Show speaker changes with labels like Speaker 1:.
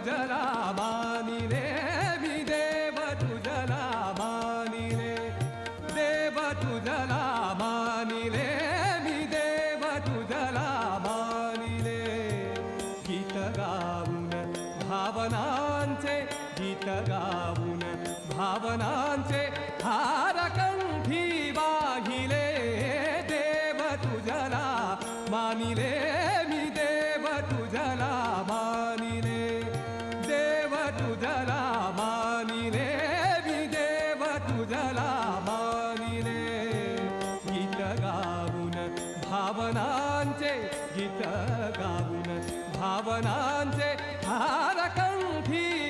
Speaker 1: तुझला मानिले मी देव तुझला मानिले देव तुझला मानिले मी देव तुझला मानिले गीत गाऊन भावनांचे गीत गाऊन भावनांचे हार कंठी वाहिले देव तुझला मानिले मी देव तुझला मानिले देव तुझला मानिले मी देव तुझला मानिले गीत गाऊन भावनांचे गीत गाऊन भावनांचे हार कंठी